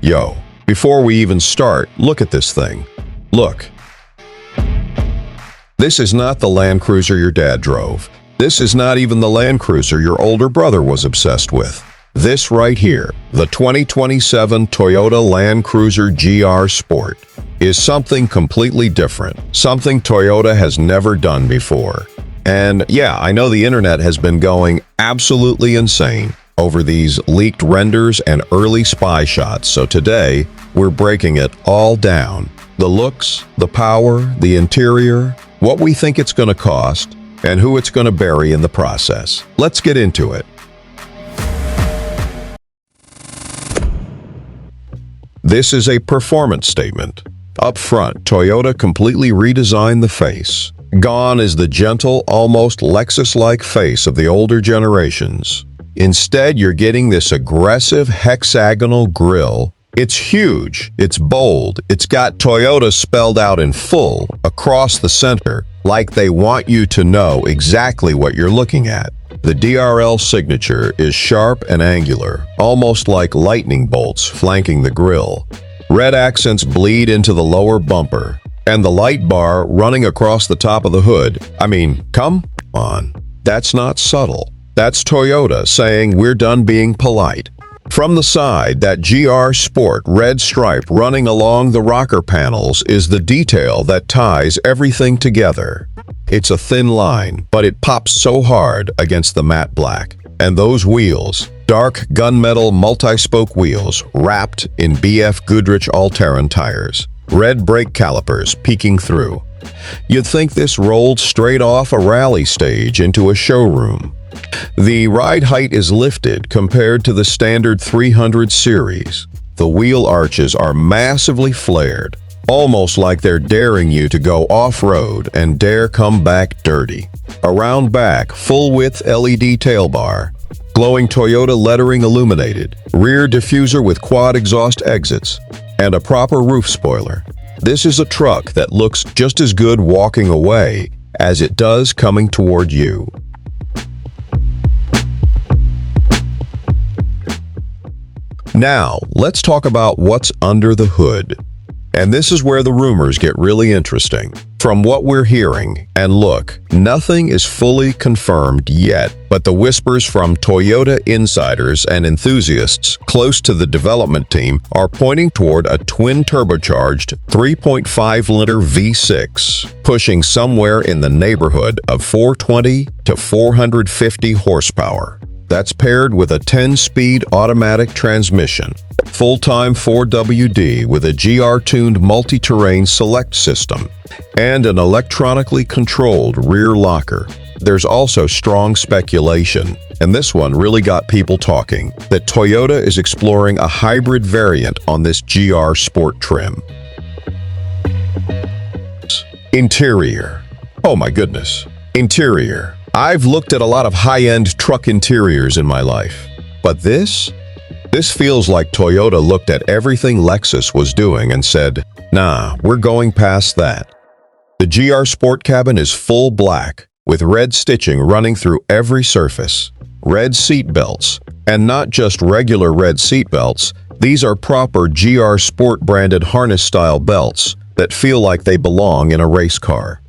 Yo, before we even start, look at this thing. Look. This is not the Land Cruiser your dad drove. This is not even the Land Cruiser your older brother was obsessed with. This right here, the 2027 Toyota Land Cruiser GR Sport, is something completely different, something Toyota has never done before. And yeah, I know the internet has been going absolutely insane over these leaked renders and early spy shots, so today we're breaking it all down. The looks, the power, the interior, what we think it's going to cost, and who it's going to bury in the process. Let's get into it. This is a performance statement. Up front, Toyota completely redesigned the face. Gone is the gentle, almost Lexus-like face of the older generations. Instead, you're getting this aggressive hexagonal grille. It's huge, it's bold, it's got Toyota spelled out in full across the center, like they want you to know exactly what you're looking at. The DRL signature is sharp and angular, almost like lightning bolts flanking the grille. Red accents bleed into the lower bumper, and the light bar running across the top of the hood. I mean, come on. That's not subtle. That's Toyota saying we're done being polite. From the side, that GR Sport red stripe running along the rocker panels is the detail that ties everything together. It's a thin line, but it pops so hard against the matte black. And those wheels, dark gunmetal multi-spoke wheels wrapped in BFGoodrich All-Terrain tires. Red brake calipers peeking through. You'd think this rolled straight off a rally stage into a showroom. The ride height is lifted compared to the standard 300 series. The wheel arches are massively flared, almost like they're daring you to go off-road and dare come back dirty. Around back, full-width LED tail bar, glowing Toyota lettering illuminated, rear diffuser with quad exhaust exits, and a proper roof spoiler. This is a truck that looks just as good walking away as it does coming toward you. Now, let's talk about what's under the hood. And this is where the rumors get really interesting. From what we're hearing, and look, nothing is fully confirmed yet, but the whispers from Toyota insiders and enthusiasts close to the development team are pointing toward a twin-turbocharged 3.5-liter V6, pushing somewhere in the neighborhood of 420 to 450 horsepower. That's paired with a 10-speed automatic transmission, full-time 4WD with a GR-tuned multi-terrain select system, and an electronically controlled rear locker. There's also strong speculation, and this one really got people talking, that Toyota is exploring a hybrid variant on this GR Sport trim. Interior. Oh my goodness. Interior. I've looked at a lot of high-end truck interiors in my life, but this feels like Toyota looked at everything Lexus was doing and said, nah, we're going past that. The GR Sport cabin is full black, with red stitching running through every surface, red seat belts, and not just regular red seat belts, these are proper GR Sport branded harness-style belts that feel like they belong in a race car.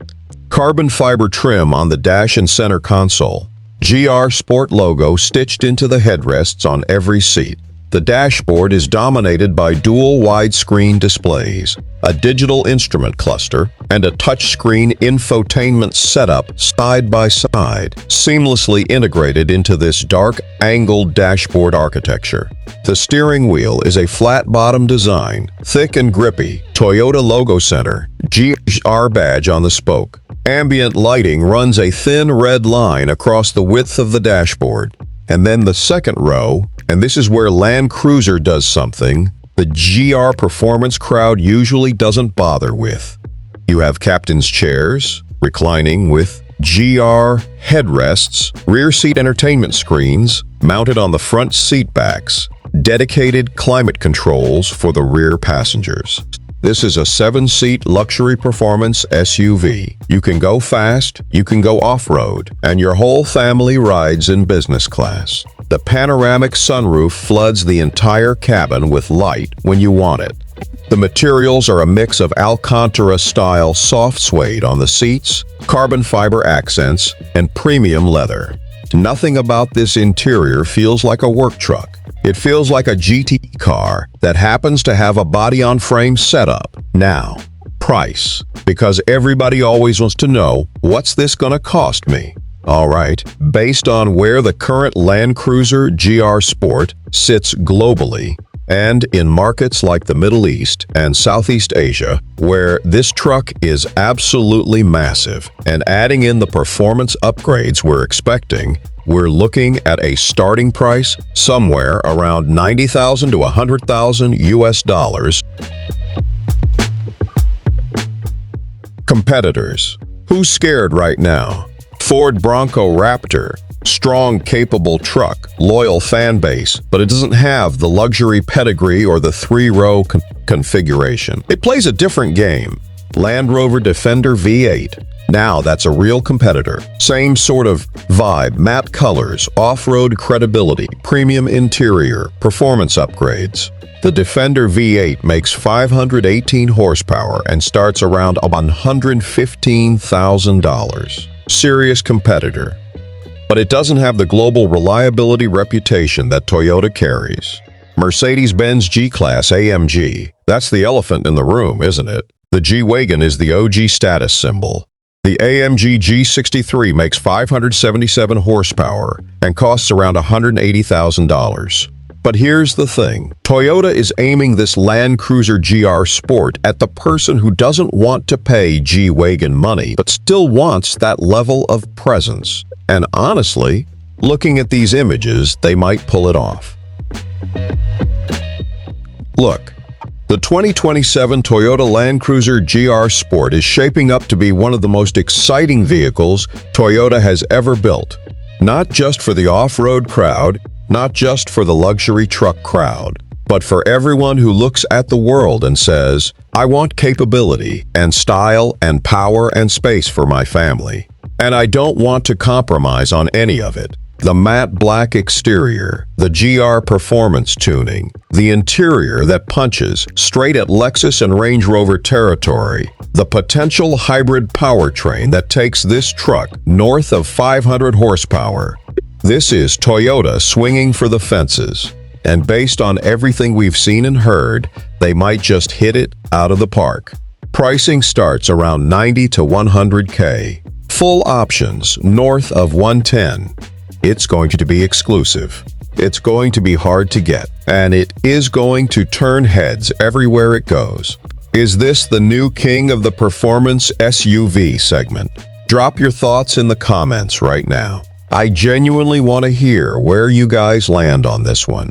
Carbon fiber trim on the dash and center console. GR Sport logo stitched into the headrests on every seat. The dashboard is dominated by dual widescreen displays, a digital instrument cluster, and a touchscreen infotainment setup side by side, seamlessly integrated into this dark, angled dashboard architecture. The steering wheel is a flat-bottom design, thick and grippy, Toyota logo center, GR badge on the spoke. Ambient lighting runs a thin red line across the width of the dashboard. And then the second row, and this is where Land Cruiser does something the GR performance crowd usually doesn't bother with. You have captain's chairs, reclining with GR headrests, rear seat entertainment screens mounted on the front seat backs, dedicated climate controls for the rear passengers. This is a 7-seat luxury performance SUV. You can go fast, you can go off-road, and your whole family rides in business class. The panoramic sunroof floods the entire cabin with light when you want it. The materials are a mix of Alcantara-style soft suede on the seats, carbon fiber accents, and premium leather. Nothing about this interior feels like a work truck. It feels like a GT car that happens to have a body-on-frame setup. Now, price, because everybody always wants to know, what's this gonna cost me? All right, based on where the current Land Cruiser GR Sport sits globally, and in markets like the Middle East and Southeast Asia, where this truck is absolutely massive, and adding in the performance upgrades we're expecting, we're looking at a starting price somewhere around $90,000 to $100,000 US. Competitors. Who's scared right now? Ford Bronco Raptor. Strong, capable truck, loyal fan base, but it doesn't have the luxury pedigree or the three-row configuration. It plays a different game. Land Rover Defender V8. Now that's a real competitor. Same sort of vibe, matte colors, off-road credibility, premium interior, performance upgrades. The Defender V8 makes 518 horsepower and starts around $115,000. Serious competitor. But it doesn't have the global reliability reputation that Toyota carries. Mercedes-Benz G-Class AMG. That's the elephant in the room, isn't it? The G-Wagon is the OG status symbol. The AMG G63 makes 577 horsepower and costs around $180,000. But here's the thing. Toyota is aiming this Land Cruiser GR Sport at the person who doesn't want to pay G-Wagon money, but still wants that level of presence. And honestly, looking at these images, they might pull it off. Look, the 2027 Toyota Land Cruiser GR Sport is shaping up to be one of the most exciting vehicles Toyota has ever built. Not just for the off-road crowd, not just for the luxury truck crowd, but for everyone who looks at the world and says, I want capability and style and power and space for my family. And I don't want to compromise on any of it. The matte black exterior, the GR performance tuning, the interior that punches straight at Lexus and Range Rover territory, the potential hybrid powertrain that takes this truck north of 500 horsepower. This is Toyota swinging for the fences. And based on everything we've seen and heard, they might just hit it out of the park. Pricing starts around $90 to $100K. Full options north of $110. It's going to be exclusive. It's going to be hard to get. And it is going to turn heads everywhere it goes. Is this the new king of the performance SUV segment? Drop your thoughts in the comments right now. I genuinely want to hear where you guys land on this one.